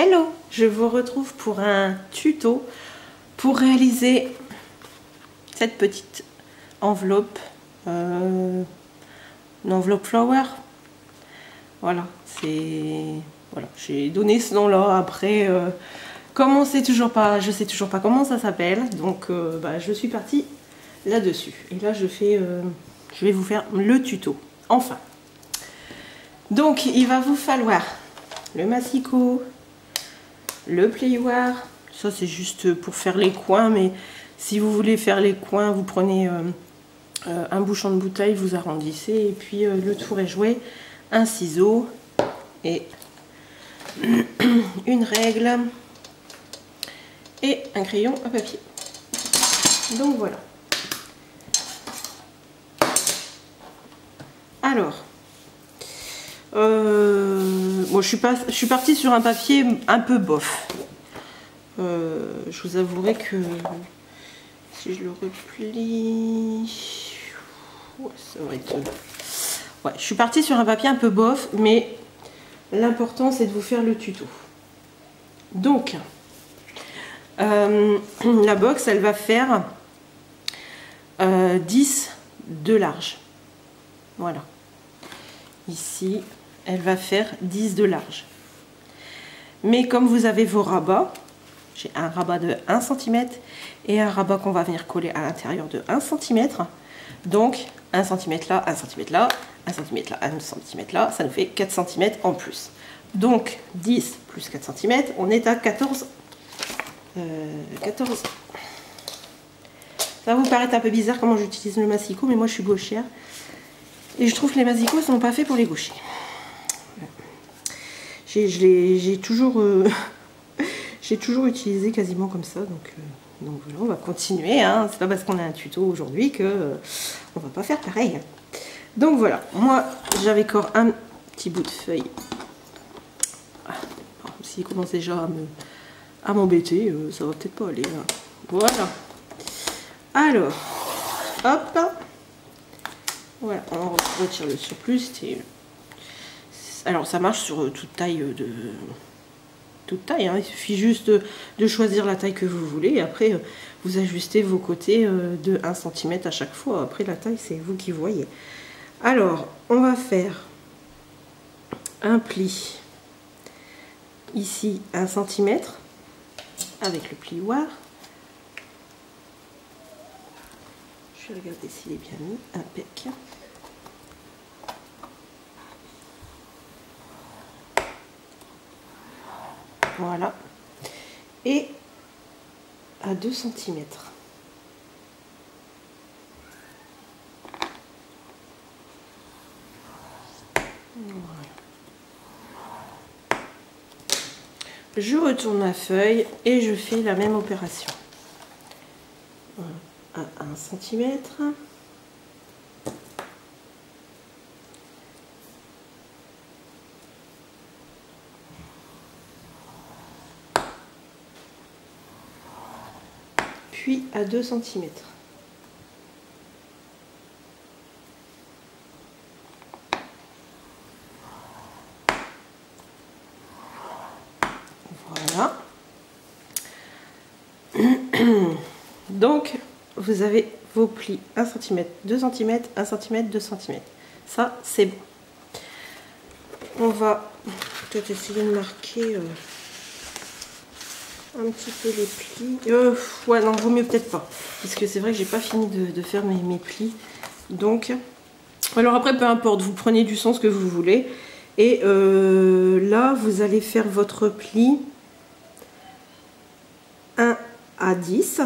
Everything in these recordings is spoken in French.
Hello, je vous retrouve pour un tuto pour réaliser cette petite enveloppe, une enveloppe flower. Voilà, voilà, j'ai donné ce nom-là. Après, comme je sais toujours pas comment ça s'appelle, donc je suis partie là-dessus. Et là, je vais vous faire le tuto. Enfin, donc il va vous falloir le massicot, le plioir, ça c'est juste pour faire les coins, mais si vous voulez faire les coins, vous prenez un bouchon de bouteille, vous arrondissez, et puis le tour est joué, un ciseau et une règle et un crayon à papier. Donc voilà. Alors, bon, je suis partie sur un papier un peu bof. Je vous avouerai que si je le replie, ouais, ça va être... Ouais, je suis partie sur un papier un peu bof, mais l'important c'est de vous faire le tuto. Donc, la box, elle va faire 10 de large. Voilà. Ici, elle va faire 10 de large. Mais comme vous avez vos rabats, j'ai un rabat de 1 cm et un rabat qu'on va venir coller à l'intérieur de 1 cm. Donc 1 cm là, 1 cm là, 1 cm là, 1 cm là, ça nous fait 4 cm en plus. Donc 10 plus 4 cm, on est à 14. 14. Ça va vous paraître un peu bizarre comment j'utilise le massicot, mais moi je suis gauchère. Et je trouve que les massicots ne sont pas faits pour les gauchers. J'ai toujours... J'ai toujours utilisé quasiment comme ça, donc voilà, on va continuer, hein. C'est pas parce qu'on a un tuto aujourd'hui que on va pas faire pareil. Donc voilà, moi j'avais encore un petit bout de feuille. S'il commence déjà à m'embêter, ça va peut-être pas aller, hein. Voilà. Alors, hop, voilà, on retire le surplus. Alors ça marche sur toute taille hein. Il suffit juste de choisir la taille que vous voulez et après vous ajustez vos côtés de 1 cm à chaque fois. Après la taille c'est vous qui voyez. Alors on va faire un pli ici 1 cm avec le plioir. Je vais regarder s'il est bien mis, impec. Voilà, et à 2 cm. Voilà. Je retourne ma feuille et je fais la même opération. Voilà, à 1 cm. Puis à 2 cm. Voilà. Donc, vous avez vos plis 1 cm, 2 cm, 1 cm, 2 cm. Ça, c'est bon. On va peut-être essayer de marquer... un petit peu les plis. Ouais, non, vaut mieux peut-être pas. Parce que c'est vrai que j'ai pas fini de faire mes plis. Donc, alors après, peu importe, vous prenez du sens que vous voulez. Et là, vous allez faire votre pli 1 à 10.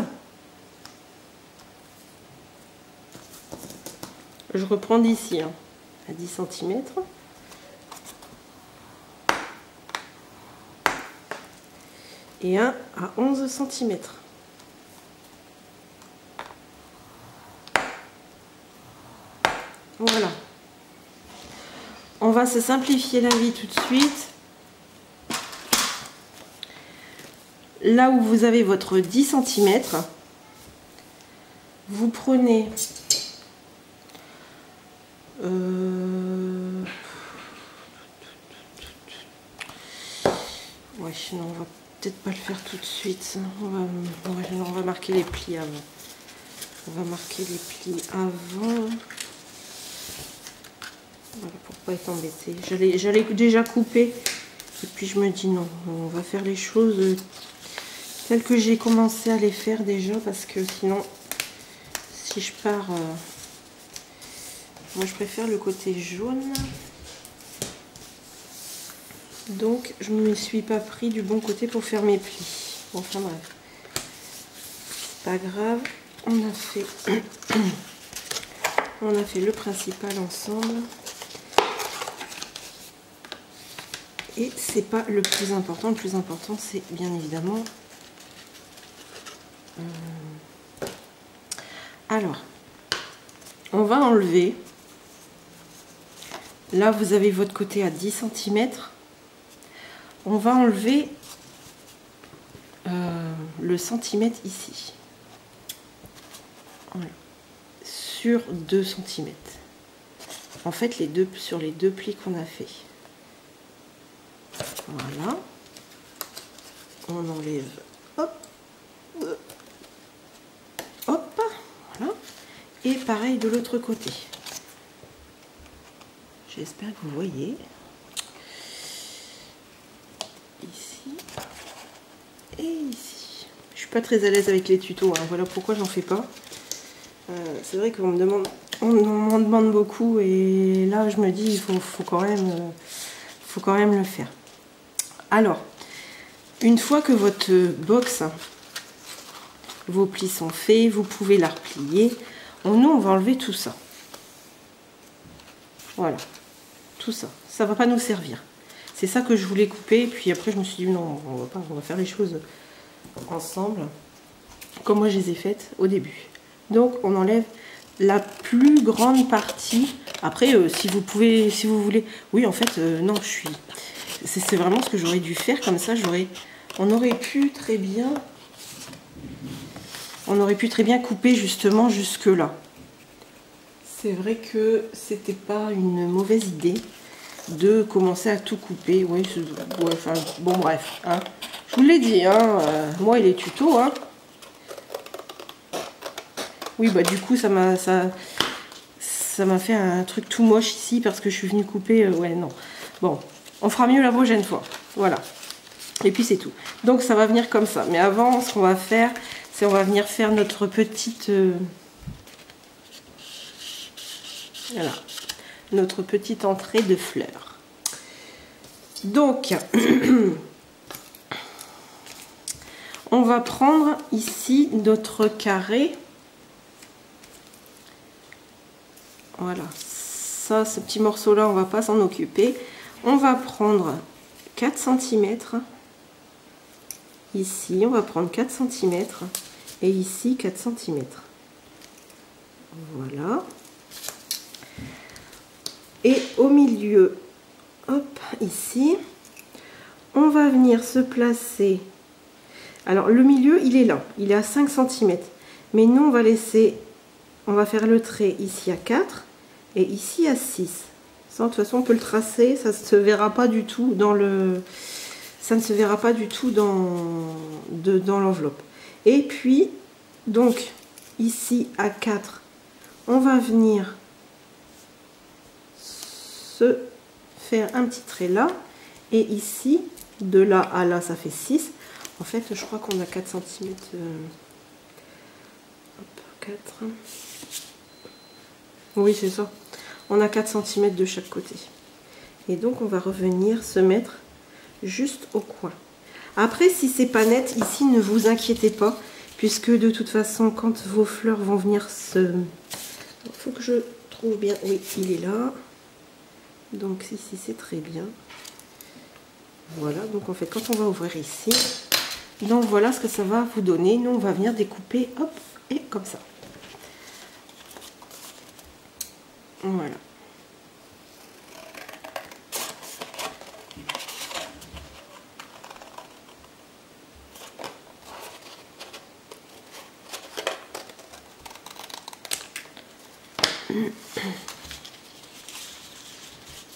Je reprends d'ici, hein, à 10 cm. Et un à 11 cm. Voilà. On va se simplifier la vie tout de suite. Là où vous avez votre 10 cm, vous prenez Ouais, non, on va peut-être pas le faire tout de suite. On va marquer les plis avant. On va marquer les plis avant. Voilà, pour pas être embêté. J'allais déjà couper. Et puis je me dis non, on va faire les choses telles que j'ai commencé à les faire déjà. Parce que sinon, si je pars... moi, je préfère le côté jaune. Donc, je ne me suis pas pris du bon côté pour faire mes plis. Bon, enfin bref. Pas grave. On a fait le principal ensemble. Et c'est pas le plus important. Le plus important, c'est bien évidemment... Alors, on va enlever... Là, vous avez votre côté à 10 cm. On va enlever le centimètre ici. Voilà. Sur 2 cm. En fait, sur les deux plis qu'on a fait. Voilà. On enlève. Hop. Hop. Voilà. Et pareil de l'autre côté. J'espère que vous voyez. Ici. Et ici. Je suis pas très à l'aise avec les tutos. Hein. Voilà pourquoi j'en fais pas. C'est vrai qu'on me demande beaucoup. Et là, je me dis, il faut quand même le faire. Alors, une fois que votre box, vos plis sont faits, vous pouvez la replier. Nous, on va enlever tout ça. Voilà. Tout ça. Ça va pas nous servir. C'est ça que je voulais couper. Puis après, je me suis dit, non, on va faire les choses ensemble. Comme moi, je les ai faites au début. Donc, on enlève la plus grande partie. Après, si vous voulez... Oui, en fait, non, c'est vraiment ce que j'aurais dû faire. Comme ça, on aurait pu très bien couper justement jusque là. C'est vrai que c'était pas une mauvaise idée de commencer à tout couper. Oui, enfin, bon bref. Hein. Je vous l'ai dit, hein, moi et les tutos. Hein. Oui, bah du coup, ça m'a fait un truc tout moche ici parce que je suis venue couper. Ouais, non. Bon, on fera mieux la prochaine fois. Voilà. Et puis c'est tout. Donc ça va venir comme ça. Mais avant, ce qu'on va faire, c'est on va venir faire notre petite... voilà. Notre petite entrée de fleurs. Donc, on va prendre ici notre carré. Voilà, ça, ce petit morceau-là, on va pas s'en occuper. On va prendre 4 cm. Ici, on va prendre 4 cm. Et ici, 4 cm. Voilà. Et au milieu, hop, ici, on va venir se placer. Alors, le milieu, il est là. Il est à 5 cm. Mais nous, on va faire le trait ici à 4 et ici à 6. Ça, de toute façon, on peut le tracer. Ça ne se verra pas du tout dans l'enveloppe. Et puis, donc, ici à 4, on va venir se faire un petit trait là. Et ici, de là à là, ça fait 6. En fait, je crois qu'on a 4 cm. Hop, 4. Oui, c'est ça. On a 4 cm de chaque côté. Et donc, on va revenir se mettre juste au coin. Après, si c'est pas net, ici, ne vous inquiétez pas. Puisque de toute façon, quand vos fleurs vont venir se... Il faut que je trouve bien... Oui, il est là. Donc, ici, c'est très bien. Voilà. Donc, en fait, quand on va ouvrir ici... Donc, voilà ce que ça va vous donner. Nous, on va venir découper, hop, et comme ça. Voilà.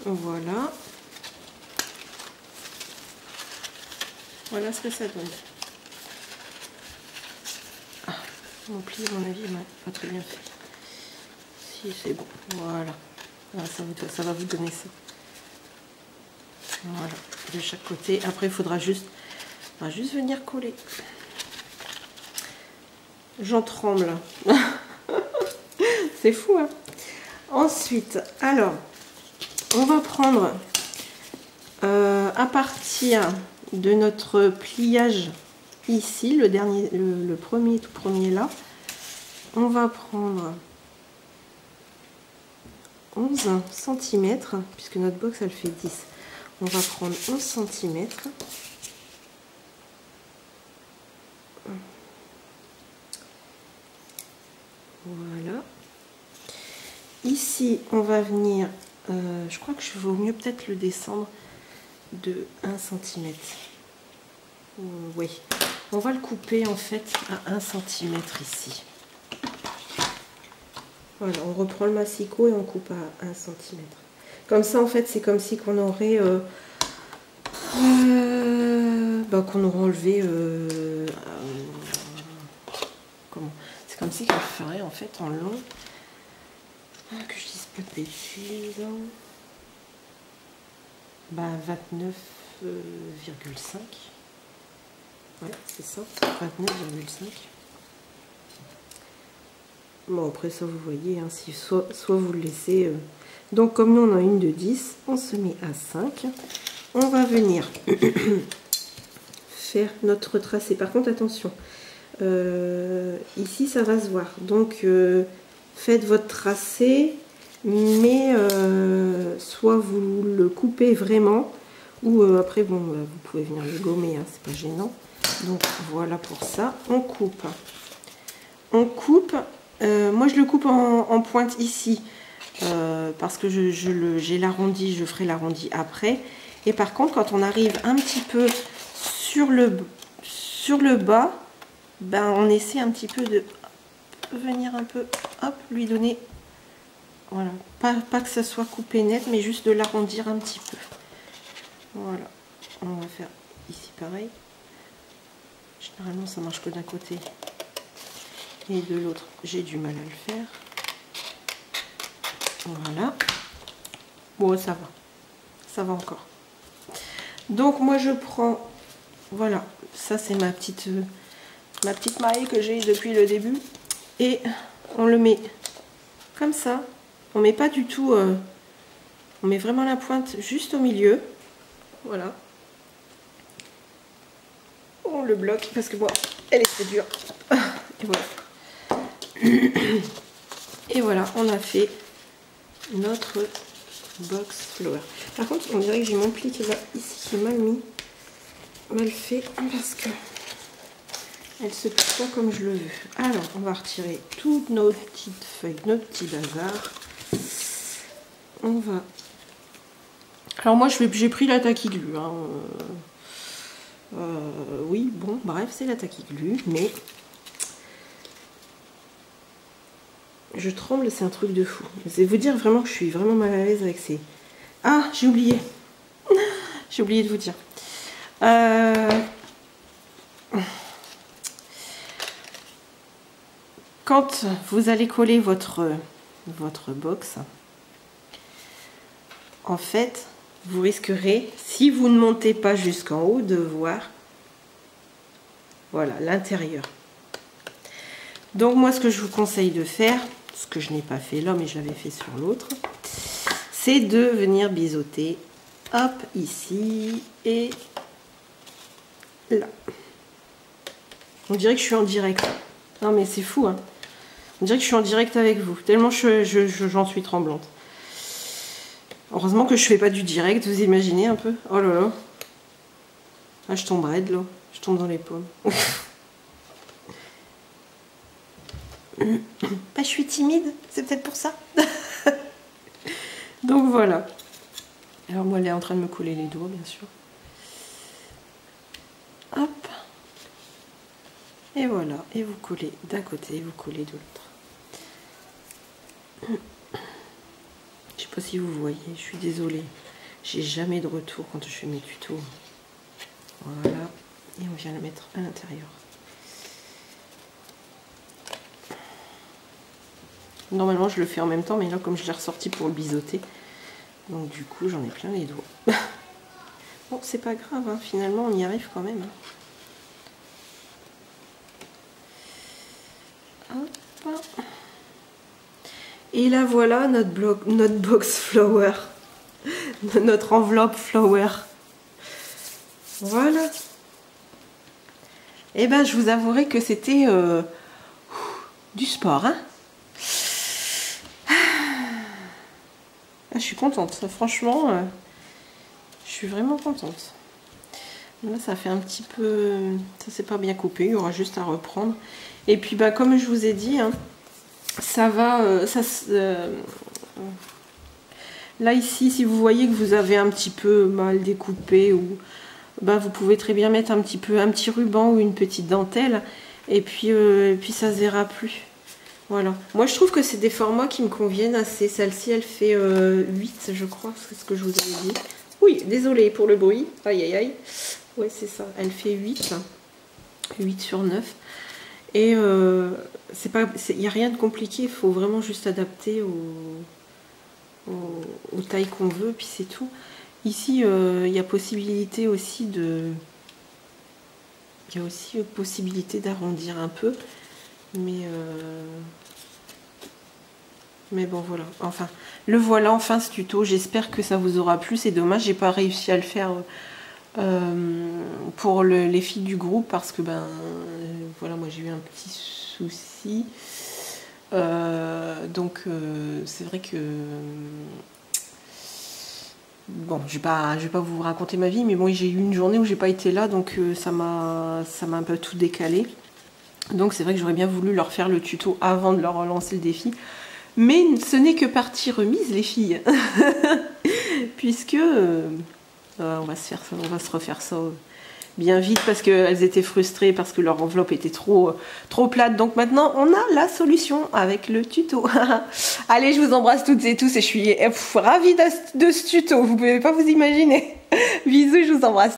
Voilà. Voilà ce que ça donne. Ah, mon pli, à mon avis, il m'a pas très bien fait. Si, c'est bon. Voilà. Ah, ça va vous donner ça. Voilà, de chaque côté. Après, il faudra juste venir coller. J'en tremble. C'est fou, hein. Ensuite, alors, on va prendre à partir de notre pliage ici, le dernier, le premier, tout premier là, on va prendre 11 cm, puisque notre box elle fait 10. On va prendre 11 cm. Voilà. Ici, on va venir, je crois que je vaut mieux peut-être le descendre de 1 cm. Oui, on va le couper en fait à 1 cm ici. Voilà, on reprend le massicot et on coupe à 1 cm. Comme ça, en fait, c'est comme si qu'on aurait, qu'on aurait enlevé... comment? C'est comme si qu'on le ferait en fait en long. Que je dise pas de bêtises. 29,5. Ouais, c'est ça, 29,5. Bon, après ça, vous voyez, hein, si soit vous le laissez... Donc, comme nous, on a une de 10, on se met à 5. On va venir faire notre tracé. Par contre, attention, ici, ça va se voir. Donc, faites votre tracé, mais soit vous le coupez vraiment, ou après, bon, vous pouvez venir le gommer, hein, c'est pas gênant. Donc, voilà pour ça. On coupe. On coupe. Moi, je le coupe en pointe ici, parce que j'ai l'arrondi, je ferai l'arrondi après. Et par contre, quand on arrive un petit peu sur le bas, ben, on essaie un petit peu de venir un peu, hop, lui donner, voilà, pas que ça soit coupé net, mais juste de l'arrondir un petit peu. Voilà, on va faire ici pareil. Généralement, ça marche que d'un côté. Et de l'autre, j'ai du mal à le faire. Voilà. Bon, ça va. Ça va encore. Donc, moi, je prends... Voilà. Ça, c'est ma petite maille que j'ai depuis le début. Et on le met comme ça. On met pas du tout... on met vraiment la pointe juste au milieu. Voilà. On le bloque parce que moi, elle était dure. Et voilà. Et voilà, on a fait notre box flower. Par contre, on dirait que j'ai mon pli qui va ici, qui est mal fait, parce que elle se plie pas comme je le veux. Alors, on va retirer toutes nos petites feuilles, nos petits bazars. On va... Alors moi, j'ai pris la Tacky Glue. Hein. Oui, bon, bref, c'est la Tacky Glue, mais... Je tremble, c'est un truc de fou. C'est vous dire vraiment que je suis vraiment mal à l'aise avec ces... Ah, j'ai oublié. J'ai oublié de vous dire. Quand vous allez coller votre box, en fait, vous risquerez, si vous ne montez pas jusqu'en haut, de voir, voilà, l'intérieur. Donc moi, ce que je vous conseille de faire, ce que je n'ai pas fait là, mais je l'avais fait sur l'autre, c'est de venir biseauter, hop, ici et là. On dirait que je suis en direct. Non mais c'est fou, hein. On dirait que je suis en direct avec vous, tellement j'en suis tremblante. Heureusement que je fais pas du direct, vous imaginez un peu. Oh là là. Ah, je tomberais de l'eau, je tombe dans les pommes. Bah, je suis timide, c'est peut-être pour ça. Donc voilà. Alors moi, elle est en train de me coller les doigts, bien sûr. Hop. Et voilà. Et vous collez d'un côté, vous collez de l'autre. Je sais pas si vous voyez, je suis désolée. J'ai jamais de retour quand je fais mes tutos. Voilà. vient le mettre à l'intérieur. Normalement je le fais en même temps, mais là comme je l'ai ressorti pour le biseauter, donc du coup j'en ai plein les doigts. Bon, c'est pas grave, hein, finalement on y arrive quand même. Hop. Et là voilà notre box flower, notre enveloppe flower. Voilà. Et ben je vous avouerai que c'était du sport, hein. Ah, je suis contente, franchement, je suis vraiment contente. Là ça fait un petit peu, ça s'est pas bien coupé, il y aura juste à reprendre. Et puis bah comme je vous ai dit, hein, ça va, là ici si vous voyez que vous avez un petit peu mal découpé, ou bah, vous pouvez très bien mettre un petit ruban ou une petite dentelle, et puis ça se verra plus. Voilà, moi je trouve que c'est des formats qui me conviennent assez. Celle-ci elle fait 8 je crois, c'est ce que je vous avais dit. Oui, désolé pour le bruit, aïe aïe aïe. Ouais c'est ça, elle fait 8 sur 9. Et il n'y a rien de compliqué, il faut vraiment juste adapter aux tailles qu'on veut, puis c'est tout. Ici, il y a possibilité aussi d'arrondir un peu, mais bon voilà. Enfin, le voilà enfin ce tuto. J'espère que ça vous aura plu. C'est dommage, j'ai pas réussi à le faire pour les filles du groupe parce que voilà, moi j'ai eu un petit souci. Donc c'est vrai que bon, je vais pas vous raconter ma vie, mais bon, j'ai eu une journée où j'ai pas été là, donc ça m'a un peu tout décalé. Donc c'est vrai que j'aurais bien voulu leur faire le tuto avant de leur lancer le défi. Mais ce n'est que partie remise, les filles. Puisque on va se refaire ça bien vite parce qu'elles étaient frustrées parce que leur enveloppe était trop plate. Donc maintenant, on a la solution avec le tuto. Allez, je vous embrasse toutes et tous et je suis ravie de ce tuto. Vous pouvez pas vous imaginer. Bisous, je vous embrasse.